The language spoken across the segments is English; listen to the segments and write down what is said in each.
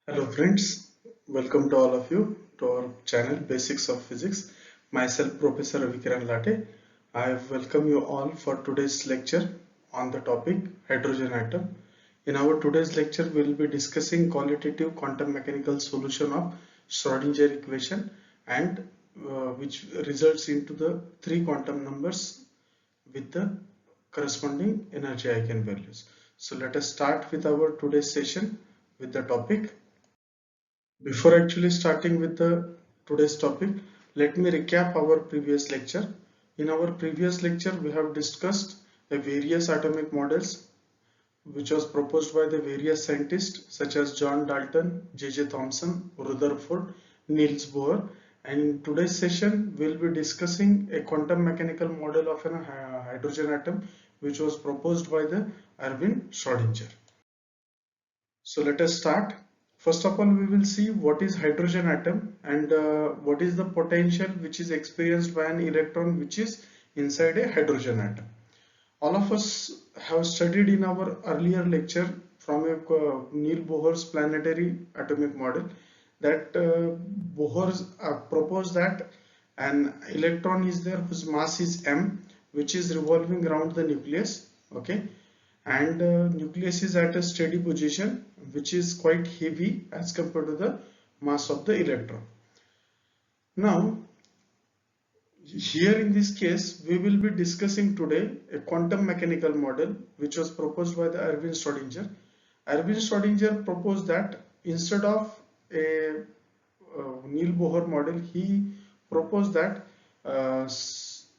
Hello friends, welcome to all of you to our channel Basics of Physics. Myself Professor Ravikiran Latte. I welcome you all for today's lecture on the topic hydrogen atom. In our today's lecture we will be discussing qualitative quantum mechanical solution of Schrodinger equation and which results into the three quantum numbers with the corresponding energy eigenvalues. So let us start with our today's session with the topic. Before actually starting with the today's topic, let me recap our previous lecture. In our previous lecture, we have discussed the various atomic models which was proposed by the various scientists such as John Dalton, J.J. Thomson, Rutherford, Niels Bohr. And in today's session, we'll be discussing a quantum mechanical model of an hydrogen atom which was proposed by the Erwin Schrödinger. So let us start. First of all, we will see what is hydrogen atom and what is the potential which is experienced by an electron which is inside a hydrogen atom. All of us have studied in our earlier lecture from Neil Bohr's planetary atomic model that Bohr proposed that an electron is there whose mass is m, which is revolving around the nucleus. Okay, and nucleus is at a steady position which is quite heavy as compared to the mass of the electron. Now here in this case we will be discussing today a quantum mechanical model which was proposed by the Erwin Schrödinger. Erwin Schrödinger proposed that instead of a Neil Bohr model, he proposed that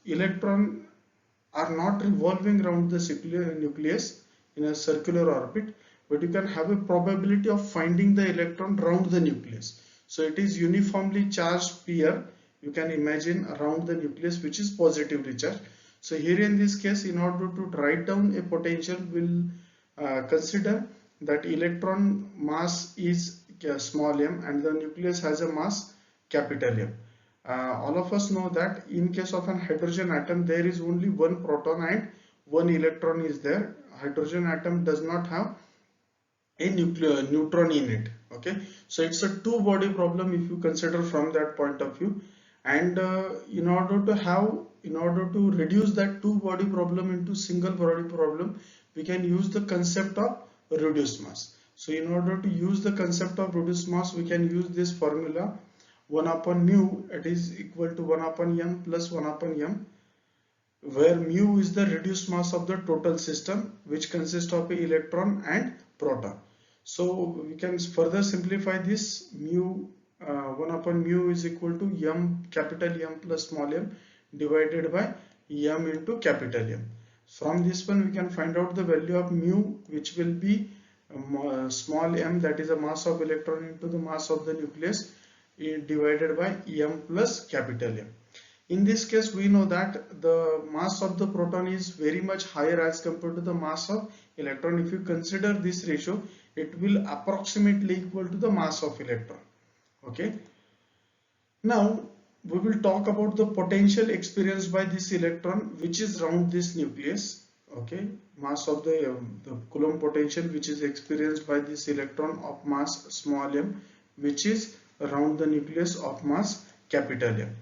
electron are not revolving around the nucleus in a circular orbit, but you can have a probability of finding the electron around the nucleus. So it is uniformly charged pair, you can imagine, around the nucleus which is positively charged. So here in this case, in order to write down a potential, we'll consider that electron mass is small m and the nucleus has a mass capital M. All of us know that in case of an hydrogen atom there is only one proton and one electron is there. Hydrogen atom does not have a neutron in it. Okay, so it's a two body problem if you consider from that point of view. And in order to reduce that two body problem into single body problem, we can use the concept of reduced mass. So in order to use the concept of reduced mass, we can use this formula 1 upon mu, it is equal to 1 upon m plus 1 upon m, where mu is the reduced mass of the total system which consists of an electron and proton. So we can further simplify this. 1 upon mu is equal to m capital M plus small m divided by m into capital M. From this one we can find out the value of mu, which will be small m, that is the mass of electron into the mass of the nucleus, divided by m plus capital M. In this case we know that the mass of the proton is very much higher as compared to the mass of electron. If you consider this ratio, it will approximately equal to the mass of electron. Okay, now we will talk about the potential experienced by this electron which is around this nucleus. Okay, mass of the Coulomb potential which is experienced by this electron of mass small m which is around the nucleus of mass capital M.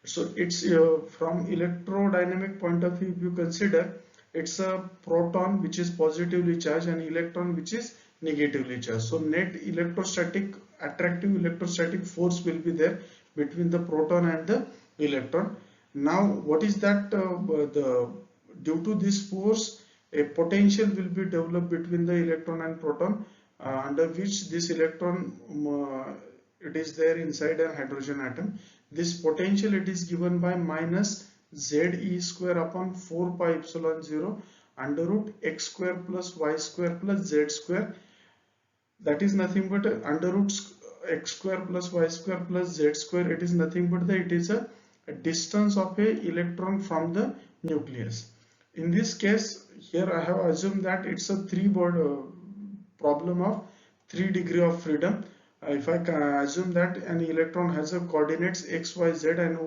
So it's from electrodynamic point of view, if you consider, it's a proton which is positively charged and electron which is negatively charged. So net electrostatic, attractive electrostatic force will be there between the proton and the electron. Now what is that due to this force, a potential will be developed between the electron and proton, under which this electron it is there inside a hydrogen atom. This potential, it is given by minus Ze square upon 4 pi epsilon 0 under root x square plus y square plus z square. That is nothing but under root x square plus y square plus z square. It is nothing but it is a distance of a electron from the nucleus. In this case, here I have assumed that it's a problem of 3 degree of freedom. If I assume that an electron has a coordinates x, y, z and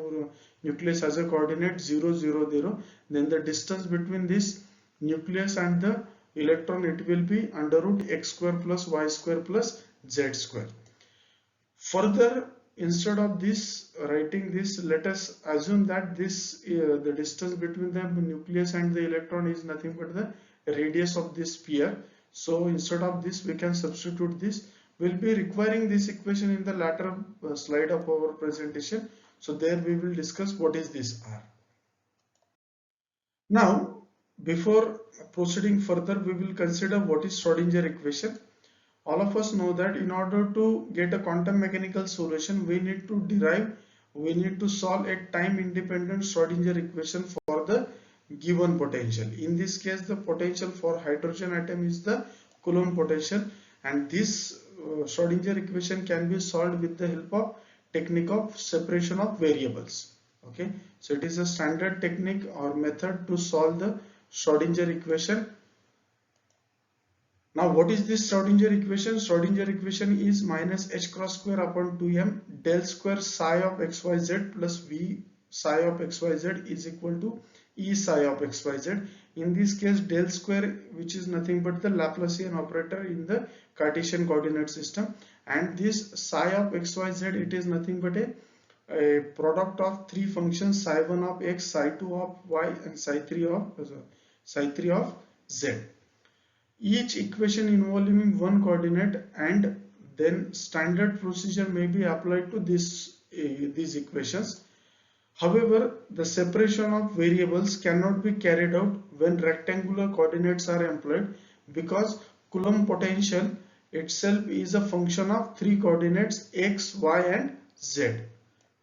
nucleus has a coordinate 0, 0, 0, then the distance between this nucleus and the electron, it will be under root x square plus y square plus z square. Further, instead of this writing this, let us assume that this the distance between the nucleus and the electron is nothing but the radius of this sphere. So instead of this we can substitute this. We'll be requiring this equation in the latter slide of our presentation. So there we will discuss what is this R. Now, before proceeding further, we will consider what is Schrodinger equation. All of us know that in order to get a quantum mechanical solution, we need to solve a time independent Schrodinger equation for the given potential. In this case, the potential for hydrogen atom is the Coulomb potential, and this Schrodinger equation can be solved with the help of technique of separation of variables. Okay, so it is a standard technique or method to solve the Schrodinger equation. Now, what is this Schrodinger equation? Schrodinger equation is minus h cross square upon 2m del square psi of xyz plus v psi of xyz is equal to e psi of xyz. In this case, del square, which is nothing but the Laplacian operator in the Cartesian coordinate system, and this psi of xyz, it is nothing but a product of three functions, psi 1 of x, psi 2 of y, and psi 3 of z. Each equation involving one coordinate, and then standard procedure may be applied to these equations. However, the separation of variables cannot be carried out when rectangular coordinates are employed, because Coulomb potential itself is a function of three coordinates x, y, and z.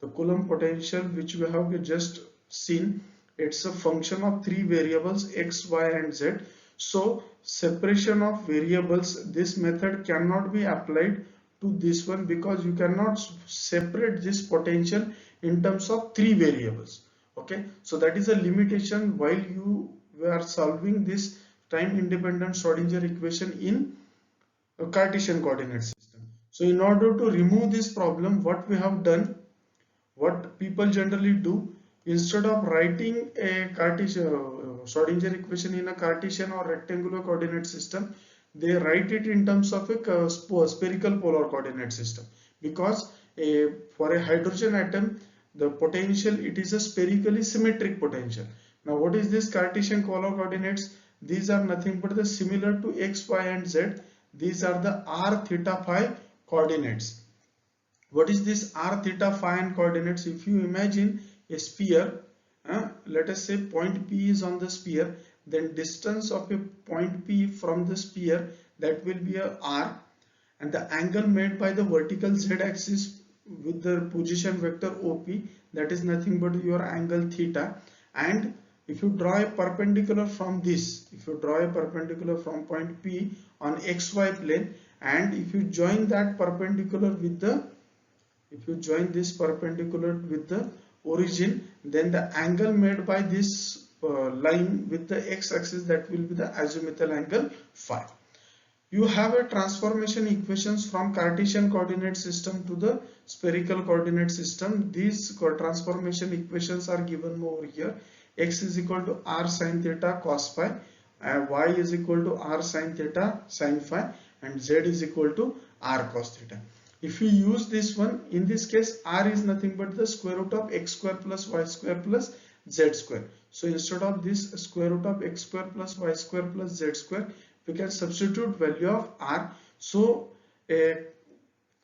The Coulomb potential, which we have just seen, it's a function of three variables x, y, and z. So separation of variables, this method cannot be applied to this one, because you cannot separate this potential in terms of three variables. Okay, so that is a limitation while you are solving this time independent Schrodinger equation in a Cartesian coordinate system. So in order to remove this problem, what we have done, what people generally do, instead of writing a Schrodinger equation in a Cartesian or rectangular coordinate system, they write it in terms of a spherical polar coordinate system, because for a hydrogen atom, the potential, it is a spherically symmetric potential. Now, what is this Cartesian polar coordinates? These are nothing but the similar to x, y, and z. These are the r, theta, phi coordinates. What is this r, theta, phi and coordinates? If you imagine a sphere, let us say point P is on the sphere, then distance of a point P from the sphere, that will be a r, and the angle made by the vertical z axis with the position vector OP, that is nothing but your angle theta. And if you draw a perpendicular from this, if you draw a perpendicular from point P on xy plane, and if you join that perpendicular with the, if you join this perpendicular with the origin, then the angle made by this line with the x-axis, that will be the azimuthal angle phi. You have a transformation equations from Cartesian coordinate system to the spherical coordinate system. These transformation equations are given over here. X is equal to r sin theta cos phi, y is equal to r sin theta sin phi, and z is equal to r cos theta. If we use this one, in this case, r is nothing but the square root of x square plus y square plus z square. So instead of this square root of x square plus y square plus z square, we can substitute value of r. So a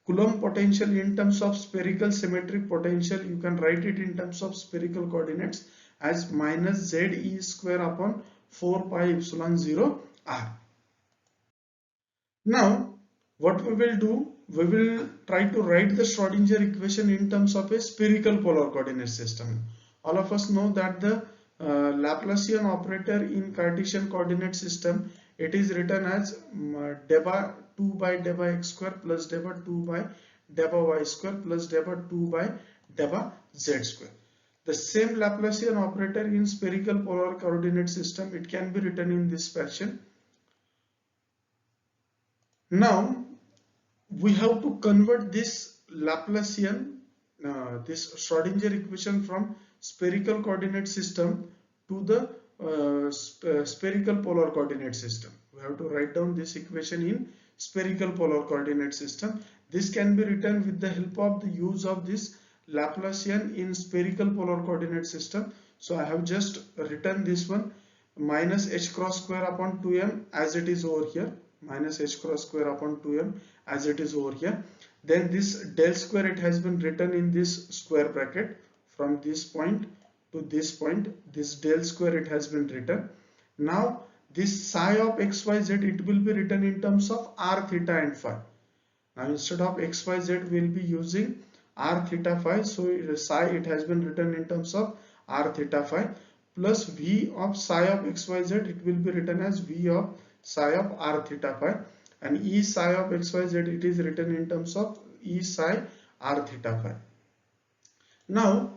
Coulomb potential in terms of spherical symmetric potential, you can write it in terms of spherical coordinates as minus z e square upon 4 pi epsilon 0 r. Now what we will do, we will try to write the Schrodinger equation in terms of a spherical polar coordinate system. All of us know that the Laplacian operator in Cartesian coordinate system, it is written as deba 2 by deba x square plus deba 2 by deba y square plus deba 2 by deba z square. The same Laplacian operator in spherical polar coordinate system, it can be written in this fashion. Now we have to convert this Laplacian, this Schrodinger equation from spherical coordinate system to the spherical polar coordinate system. We have to write down this equation in spherical polar coordinate system. This can be written with the help of the use of this Laplacian in spherical polar coordinate system. So I have just written this one, minus h cross square upon 2m as it is over here, minus h cross square upon 2m as it is over here. Then this del square, it has been written in this square bracket from this point to this point. This del square, it has been written. Now this psi of xyz, it will be written in terms of r theta and phi. Now instead of xyz, we will be using r theta phi. So psi, it has been written in terms of r theta phi, plus v of psi of xyz, it will be written as v of psi of r theta phi, and e psi of xyz, it is written in terms of e psi r theta phi. Now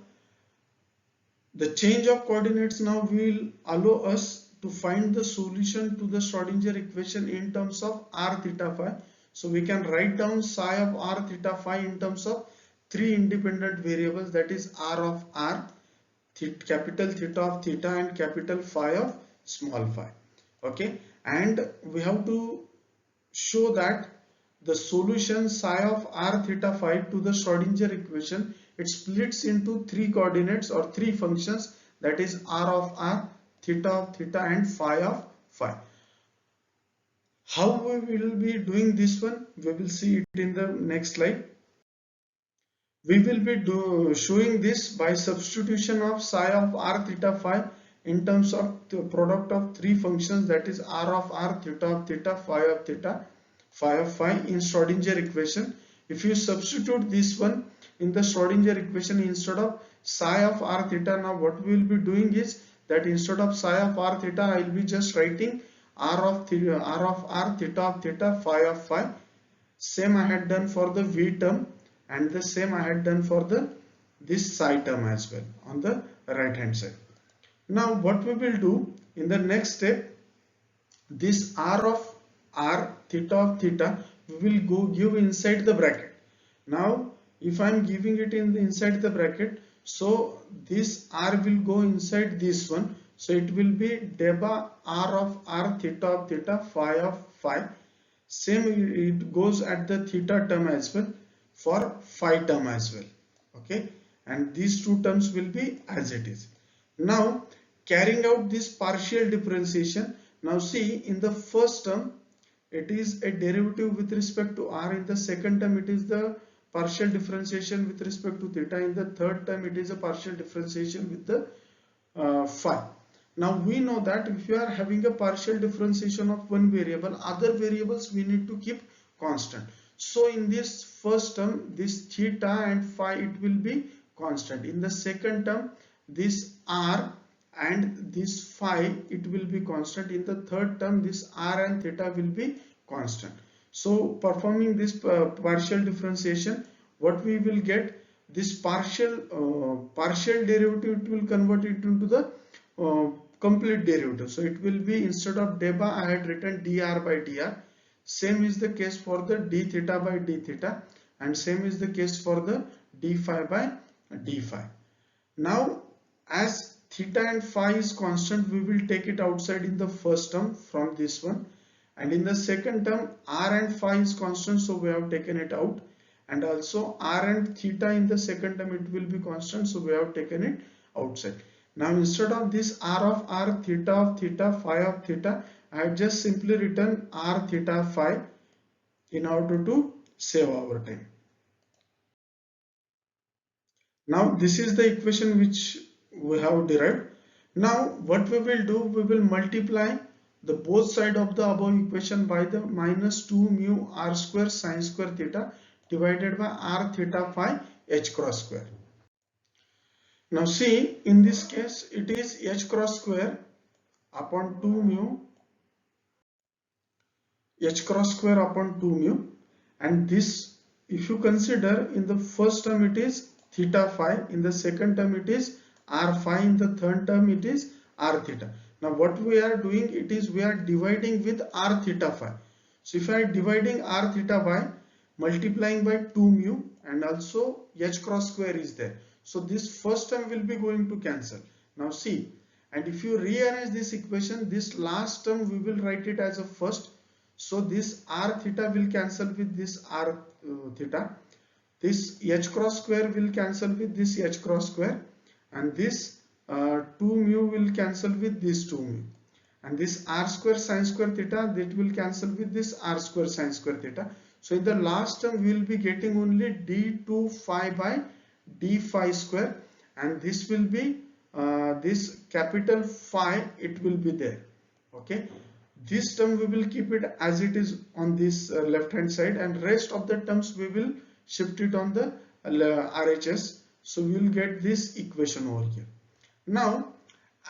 the change of coordinates now will allow us to find the solution to the Schrodinger equation in terms of r theta phi. So we can write down psi of r theta phi in terms of three independent variables, that is r of r, capital theta of theta, and capital phi of small phi. Okay, and we have to show that the solution psi of r theta phi to the Schrodinger equation, it splits into three coordinates or three functions, that is r of r, theta of theta, and phi of phi. How we will be doing this one, we will see it in the next slide. We will be showing this by substitution of psi of r theta phi in terms of the product of three functions, that is r of r, theta of theta, phi of theta, phi of phi in Schrodinger equation. If you substitute this one in the Schrodinger equation instead of psi of r theta, now what we will be doing is that instead of psi of r theta, I will be just writing r of r, theta of theta, phi of phi. Same I had done for the v term, and the same I had done for the this psi term as well on the right hand side. Now what we will do in the next step, this r of r, theta of theta, we will go give inside the bracket. Now if I am giving it inside the bracket, so this r will go inside this one, so it will be deba r of r, theta of theta, phi of phi. Same it goes at the theta term as well, for phi term as well. Okay, and these two terms will be as it is. Now carrying out this partial differentiation, now see, in the first term it is a derivative with respect to r, in the second term it is the partial differentiation with respect to theta, in the third term it is a partial differentiation with the phi. Now we know that if you are having a partial differentiation of one variable, other variables we need to keep constant. So in this first term, this theta and phi, it will be constant. In the second term, this r and this phi, it will be constant. In the third term, this r and theta will be constant. So performing this partial differentiation, what we will get, this partial derivative, it will convert it into the complete derivative. So it will be, instead of deba, I had written dr by dr. Same is the case for the d theta by d theta, and same is the case for the d phi by d phi. Now as theta and phi is constant, we will take it outside in the first term from this one, and in the second term r and phi is constant, so we have taken it out, and also r and theta in the second term it will be constant, so we have taken it outside. Now instead of this r of r, theta of theta, phi of theta, I have just simply written r theta phi in order to save our time. Now this is the equation which we have derived. Now what we will do, we will multiply the both side of the above equation by the minus 2 mu r square sine square theta divided by r theta phi h cross square. Now see, in this case it is h cross square upon 2 mu, h cross square upon 2 mu, and this, if you consider, in the first term it is theta phi, in the second term it is r phi, in the third term it is r theta. Now what we are doing, it is we are dividing with r theta phi. So if I am dividing r theta phi, multiplying by 2 mu, and also h cross square is there, so this first term will be going to cancel. Now see, and if you rearrange this equation, this last term we will write it as a first, So this r theta will cancel with this r theta. This h cross square will cancel with this h cross square, and this 2 mu will cancel with this 2 mu, and this r square sine square theta, that will cancel with this r square sine square theta. So in the last term we will be getting only d2 phi by d phi square, and this will be this capital phi, it will be there. Okay, this term we will keep it as it is on this left hand side, and rest of the terms we will shift it on the RHS. So we will get this equation over here. Now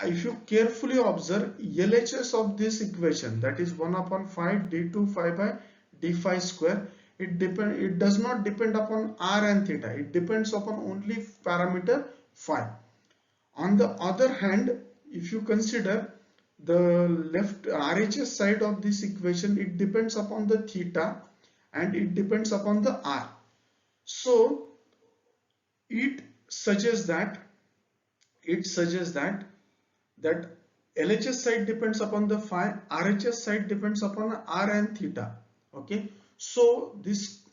if you carefully observe, LHS of this equation, that is 1 upon 5 d2 phi by d phi square, it does not depend upon r and theta, it depends upon only parameter phi. On the other hand, if you consider the left RHS side of this equation, it depends upon the theta and it depends upon the r. So it suggests that that LHS side depends upon the phi, RHS side depends upon r and theta. Okay, so these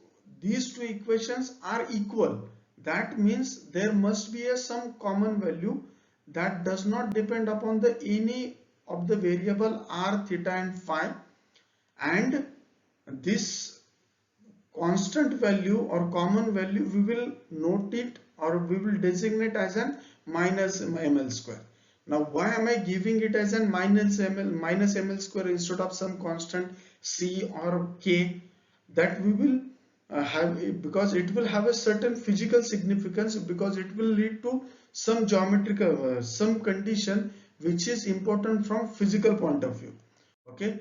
two equations are equal. That means there must be some common value that does not depend upon the any of the variable r, theta and phi, and this constant value or common value we will note it, or we will designate as an minus ml square. Now why am I giving it as an minus ml square instead of some constant c or k? That we will have, because it will have a certain physical significance, because it will lead to some geometrical some condition which is important from physical point of view. Okay,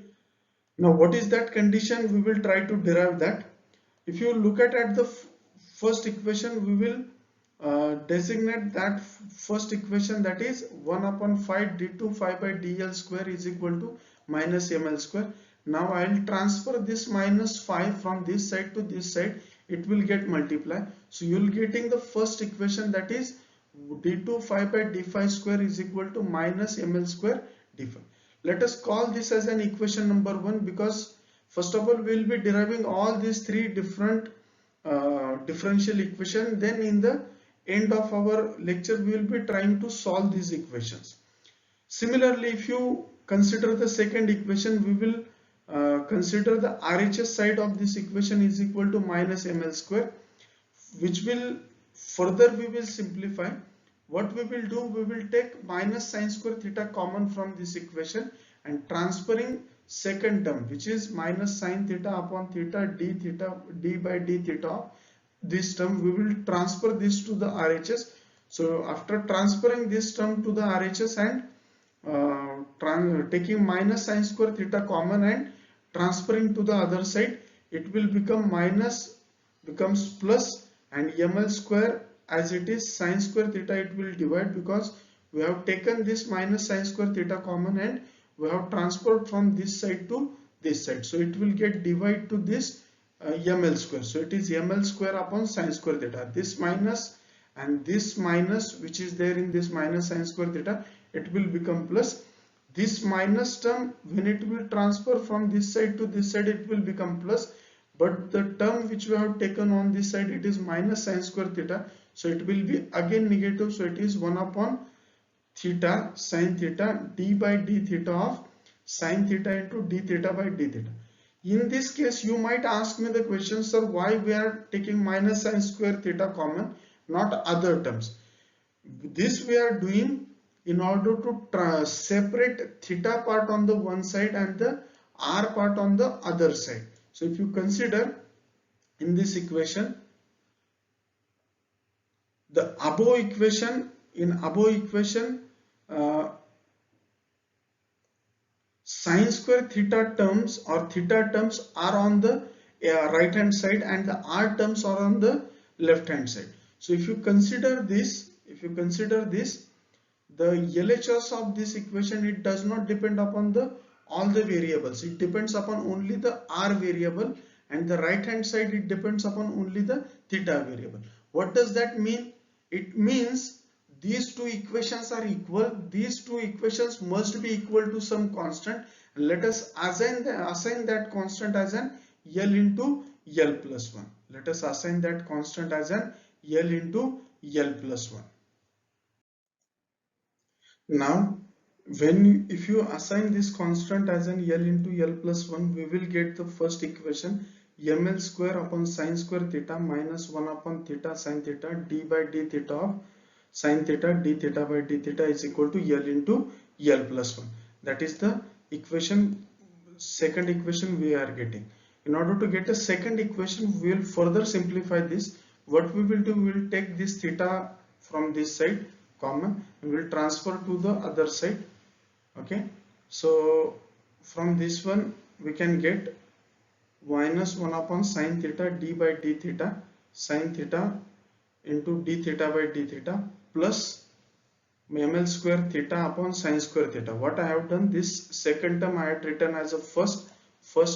now what is that condition? We will try to derive that. If you look at the first equation, we will designate that first equation, that is 1 upon 5 d2 phi by dl square is equal to minus ml square. Now I will transfer this minus 5 from this side to this side, it will get multiplied. So you will getting the first equation, that is d2 phi by d phi square is equal to minus ml square d phi. Let us call this as an equation number 1, because first of all we will be deriving all these three different differential equation. Then in the end of our lecture we will be trying to solve these equations. Similarly, if you consider the second equation, we will consider the RHS side of this equation is equal to minus ml square, which will further we will simplify. What we will do, we will take minus sine square theta common from this equation and transferring second term, which is minus sine theta upon theta d by d theta of this term, we will transfer this to the RHS. So after transferring this term to the RHS and taking minus sine square theta common and transferring to the other side, it will become becomes plus, and ml square, as it is sine square theta, it will divide, because we have taken this minus sine square theta common and we have transferred from this side to this side. So it will get divide to this ml square. So it is ml square upon sine square theta. This minus and this minus which is there in this minus sine square theta, it will become plus. This minus term, when it will transfer from this side to this side, it will become plus, but the term which we have taken on this side, it is minus sine square theta, so it will be again negative. So it is 1 upon theta sine theta d by d theta of sine theta into d theta by d theta. In this case you might ask me the question, sir, why we are taking minus sine square theta common, not other terms? This we are doing in order to separate theta part on the one side and the r part on the other side. So if you consider in this equation, the above equation, sine square theta terms or theta terms are on the right hand side and the r terms are on the left hand side. So if you consider this, the LHS of this equation, it does not depend upon all the variables. It depends upon only the r variable, and the right hand side, it depends upon only the theta variable. What does that mean? It means these two equations are equal. These two equations must be equal to some constant, Let us assign that constant as an L into L plus 1. Let us assign that constant as an L into L plus 1. Now, if you assign this constant as an L into L plus 1, we will get the first equation, ml square upon sine square theta minus 1 upon theta sine theta d by d theta of sine theta d theta by d theta is equal to L into L plus 1. That is the second equation we are getting. In order to get a second equation, we will further simplify this. What we will do, we will take this theta from this side common and we will transfer to the other side. Okay, so from this one we can get minus 1 upon sine theta d by d theta sine theta into d theta by d theta plus ml square theta upon sine square theta. What I have done, this second term I had written as a first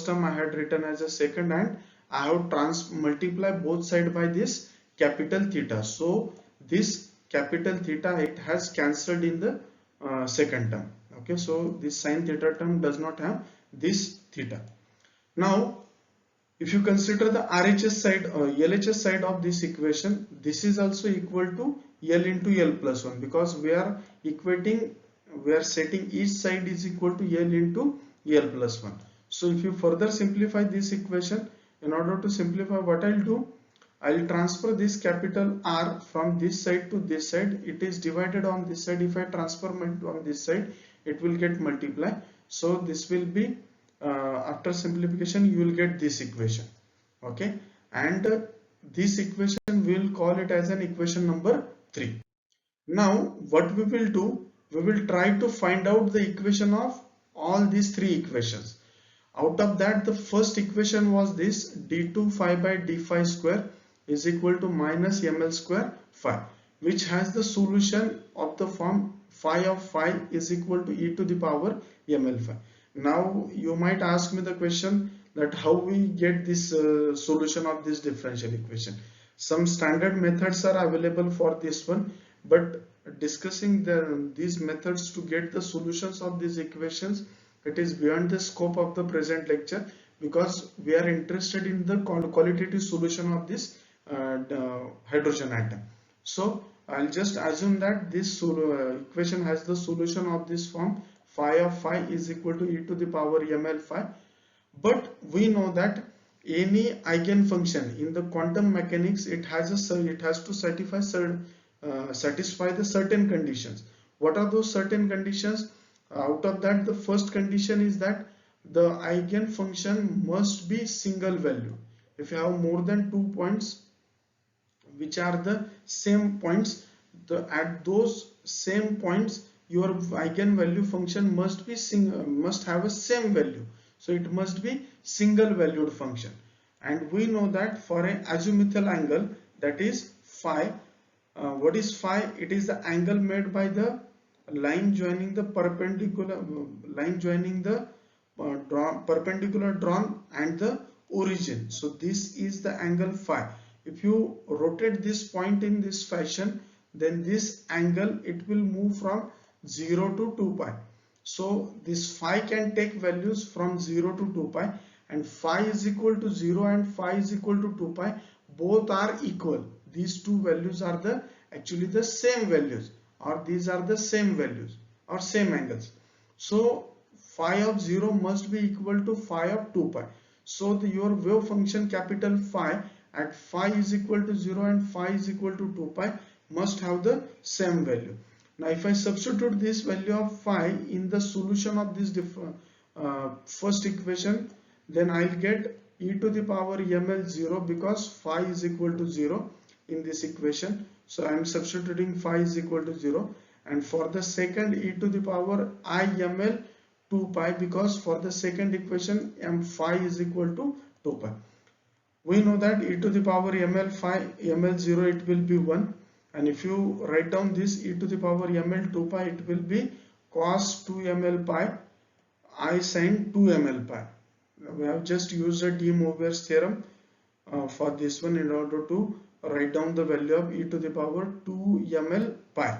term I had written as a second, and I have multiply both side by this capital theta. So this capital theta, it has cancelled in the second term. Okay, so this sine theta term does not have this theta. Now if you consider the RHS side or LHS side of this equation, this is also equal to L into L plus 1, because we are setting each side is equal to L into L plus 1. So if you further simplify this equation, in order to simplify, what I'll do, I'll transfer this capital R from this side to this side. It is divided on this side. If I transfer on this side, it will get multiplied. So this will be after simplification you will get this equation. Okay, and this equation we will call it as an equation number 3. Now what we will do, we will try to find out the equation of all these 3 equations. Out of that, the first equation was this, d2 phi by d phi square is equal to minus ml square phi, which has the solution of the form phi of phi is equal to e to the power ml phi. Now you might ask me the question that how we get this solution of this differential equation. Some standard methods are available for this one, but discussing these methods to get the solutions of these equations, it is beyond the scope of the present lecture, because we are interested in the qualitative solution of this hydrogen atom. So I'll just assume that this equation has the solution of this form, phi of phi is equal to e to the power ml phi. But we know that any eigenfunction in the quantum mechanics, it has to satisfy the certain conditions. What are those certain conditions? Out of that, the first condition is that the eigenfunction must be single value. If you have more than 2 points which are the same points, at those same points your eigenvalue function must have a same value. So it must be single valued function. And we know that for an azimuthal angle, that is phi. What is phi? It is the angle made by the line joining the perpendicular perpendicular drawn and the origin. So this is the angle phi. If you rotate this point in this fashion, then this angle, it will move from 0 to 2 pi. So this phi can take values from 0 to 2 pi, and phi is equal to 0 and phi is equal to 2 pi. Both are equal. These two values are actually the same values, or these are the same values or same angles. So phi of 0 must be equal to phi of 2 pi. So your wave function capital phi at phi is equal to 0 and phi is equal to 2 pi must have the same value. Now if I substitute this value of phi in the solution of this first equation, then I'll get e to the power ml 0, because phi is equal to 0 in this equation. So I am substituting phi is equal to 0, and for the second, e to the power I ml 2 pi, because for the second equation m phi is equal to 2 pi. We know that e to the power ml phi ml 0, it will be 1. And if you write down this e to the power ml 2 pi, it will be cos 2 ml pi I sin 2 ml pi. We have just used a de Moivre's theorem for this one in order to write down the value of e to the power 2 ml pi.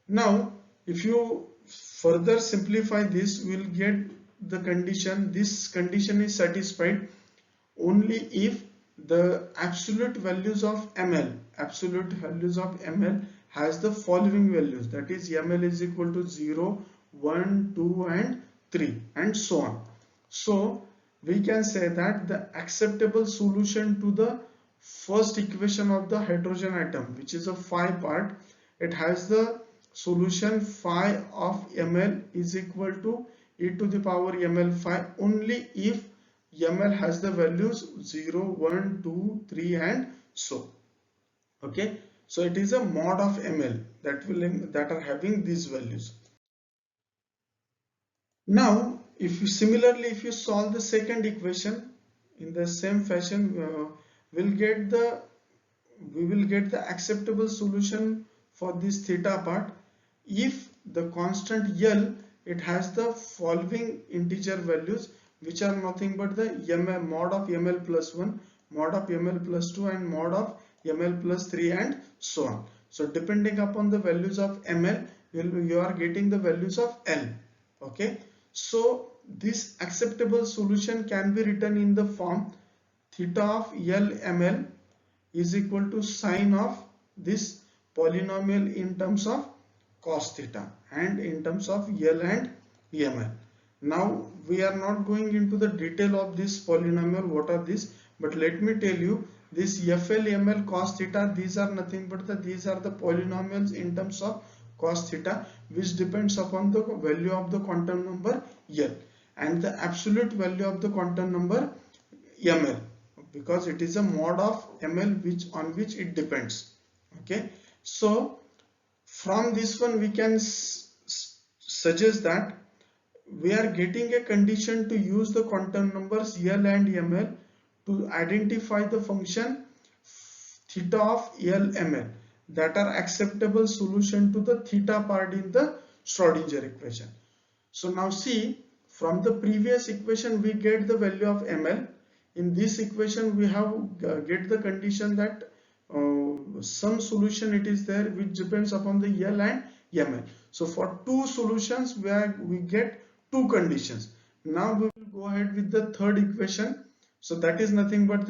Now if you further simplify this, we will get the condition, this condition is satisfied only if the absolute values of ml has the following values, that is ml is equal to 0, 1, 2 and 3 and so on. So we can say that the acceptable solution to the first equation of the hydrogen atom, which is a phi part, it has the solution phi of ml is equal to e to the power ml phi only if ml has the values 0, 1, 2, 3 and so. Okay, so it is a mod of ml that are having these values. Now if you similarly if you solve the second equation in the same fashion, we will get the acceptable solution for this theta part if the constant L, it has the following integer values, which are nothing but the mod of ml plus 1, mod of ml plus 2 and mod of ml plus 3 and so on. So depending upon the values of ml, you are getting the values of L. Okay, so this acceptable solution can be written in the form theta of L ml is equal to sine of this polynomial in terms of cos theta and in terms of L and ml. Now we are not going into the detail of this polynomial, what are these, but let me tell you this FL ml cos theta, these are nothing but these are the polynomials in terms of cos theta, which depends upon the value of the quantum number L and the absolute value of the quantum number ml, because it is a mod of ml on which it depends. Okay, so from this one we can suggest that we are getting a condition to use the quantum numbers L and ml to identify the function theta of L ml that are acceptable solution to the theta part in the Schrodinger equation. So now see, from the previous equation we get the value of ml. In this equation we have get the condition that some solution it is there which depends upon the L and ml. So for two solutions where we get two conditions. Now we will go ahead with the third equation. So that is nothing but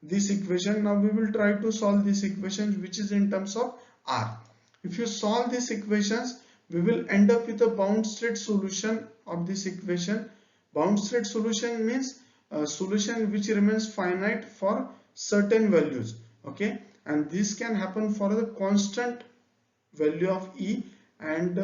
this equation. Now we will try to solve this equation which is in terms of R. If you solve these equations, we will end up with a bound state solution of this equation. Bound state solution means a solution which remains finite for certain values. Okay, and this can happen for the constant value of E, and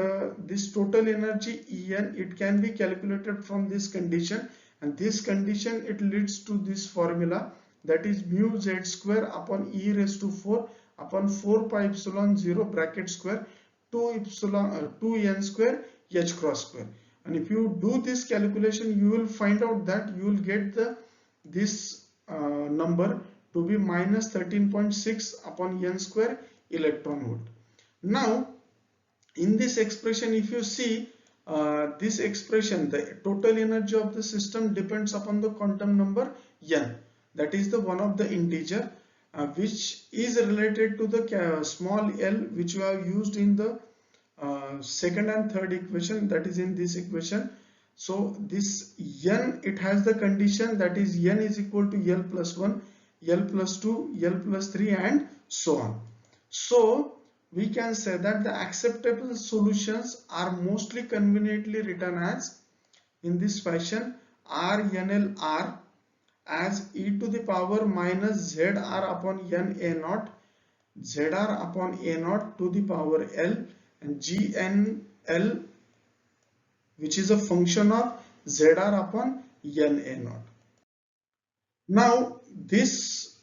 this total energy En, it can be calculated from this condition, and this condition it leads to this formula, that is mu z square upon e raised to 4 upon 4 pi epsilon 0 bracket square 2 n square h cross square. And if you do this calculation, you will find out that you will get this number to be minus 13.6 upon n square electron volt. Now in this expression, if you see this expression, the total energy of the system depends upon the quantum number n, that is the one of the integer which is related to the small l which we have used in the second and third equation, that is in this equation. So this n, it has the condition that is n is equal to L plus 1, L plus 2, L plus 3 and so on. So we can say that the acceptable solutions are mostly conveniently written as in this fashion: RNLR as e to the power minus ZR upon n a naught, ZR upon a naught to the power L, and GNL which is a function of ZR upon n a naught. Now this,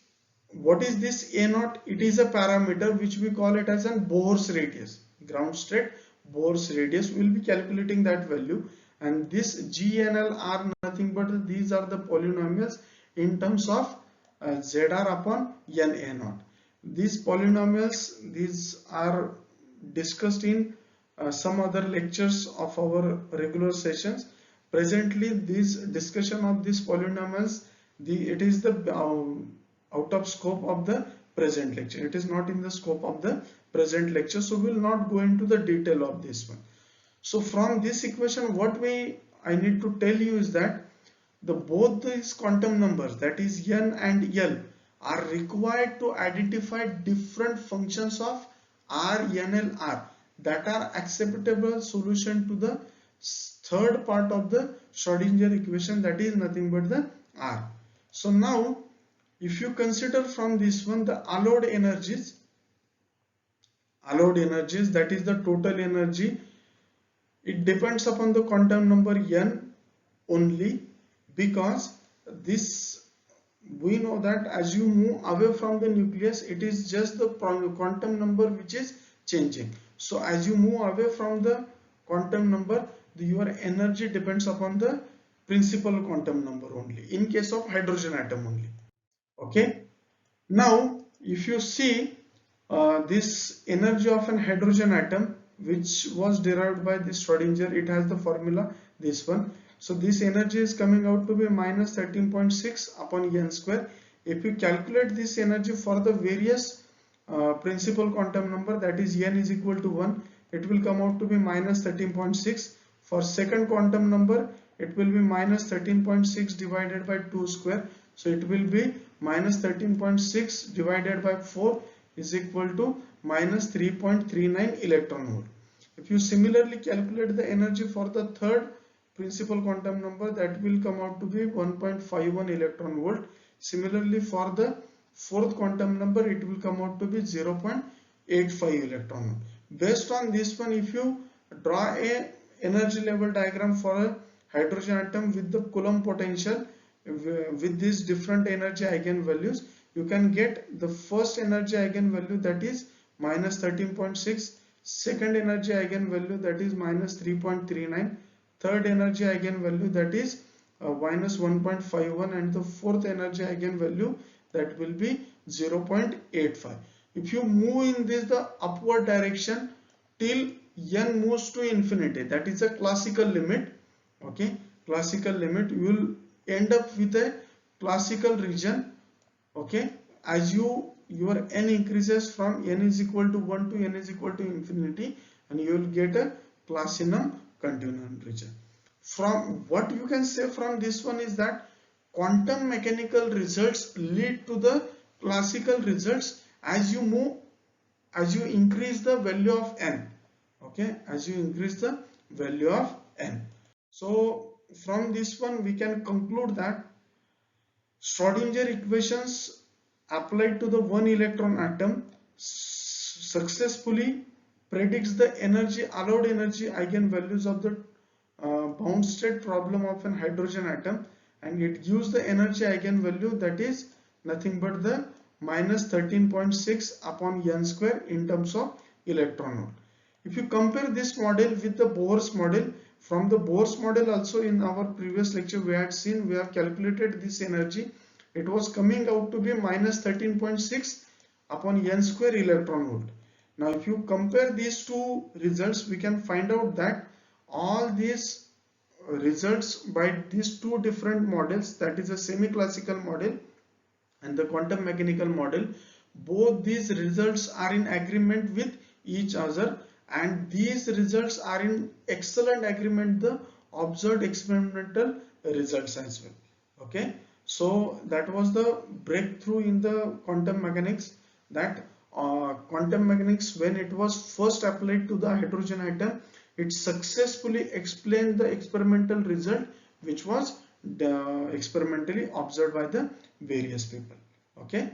what is this a naught? It is a parameter which we call it as an Bohr's radius, ground state Bohr's radius. We will be calculating that value, and this GNL are nothing but these are the polynomials in terms of ZR upon n a naught. These polynomials, these are discussed in some other lectures of our regular sessions. Presently this discussion of these polynomials, it is the out of scope of the present lecture. It is not in the scope of the present lecture, so we will not go into the detail of this one. So from this equation, what we I need to tell you is that both these quantum numbers, that is n and l, are required to identify different functions of r, n, l, r that are acceptable solution to the third part of the Schrodinger equation, that is nothing but the r. So now if you consider from this one the allowed energies, that is the total energy, it depends upon the quantum number n only, because this, we know that as you move away from the nucleus, it is just the quantum number which is changing. So as you move away from the quantum number, your energy depends upon the principal quantum number only, in case of hydrogen atom only. Okay, now if you see this energy of an hydrogen atom, which was derived by this Schrodinger, it has the formula, this one. So this energy is coming out to be minus 13.6 upon n square. If you calculate this energy for the various principal quantum number, that is n is equal to 1, it will come out to be minus 13.6. For second quantum number, it will be minus 13.6 divided by 2 square. So it will be minus 13.6 divided by 4 is equal to minus 3.39 electron volt. If you similarly calculate the energy for the third principal quantum number, that will come out to be 1.51 electron volt. Similarly for the fourth quantum number, it will come out to be 0.85 electron volt. Based on this one, if you draw a energy level diagram for a hydrogen atom with the Coulomb potential with these different energy eigenvalues, you can get the first energy eigenvalue, that is minus 13.6, second energy eigenvalue, that is minus 3.39, third energy eigenvalue, that is minus 1.51, and the fourth energy eigenvalue, that will be 0.85. If you move in this the upward direction till n moves to infinity, that is a classical limit. Okay, classical limit, you will end up with a classical region. Okay, as your n increases from n is equal to 1 to n is equal to infinity, and you will get a Clasinum continuum region. From what you can say from this one is that quantum mechanical results lead to the classical results as you move, as you increase the value of n. Okay, as you increase the value of n. So from this one we can conclude that Schrodinger equations applied to the one electron atom successfully predicts the energy, allowed energy eigenvalues of the bound state problem of an hydrogen atom, and it gives the energy eigenvalue, that is nothing but the minus 13.6 upon n square in terms of electron volt. If you compare this model with the Bohr's model, from the Bohr's model also in our previous lecture we had seen, we have calculated this energy, it was coming out to be minus 13.6 upon n square electron volt. Now if you compare these two results, we can find out that all these results by these two different models, that is a semi-classical model and the quantum mechanical model, both these results are in agreement with each other, and these results are in excellent agreement the observed experimental results as well. Okay, so that was the breakthrough in the quantum mechanics, that quantum mechanics, when it was first applied to the hydrogen atom, it successfully explained the experimental result which was experimentally observed by the various people. Okay,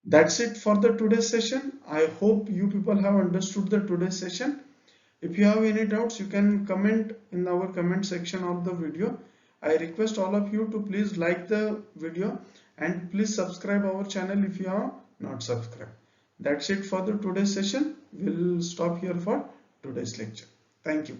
that's it for the today's session. I hope you people have understood the today's session. If you have any doubts, you can comment in our comment section of the video. I request all of you to please like the video and please subscribe our channel if you have not subscribed. That's it for the today's session. We'll stop here for today's lecture. Thank you.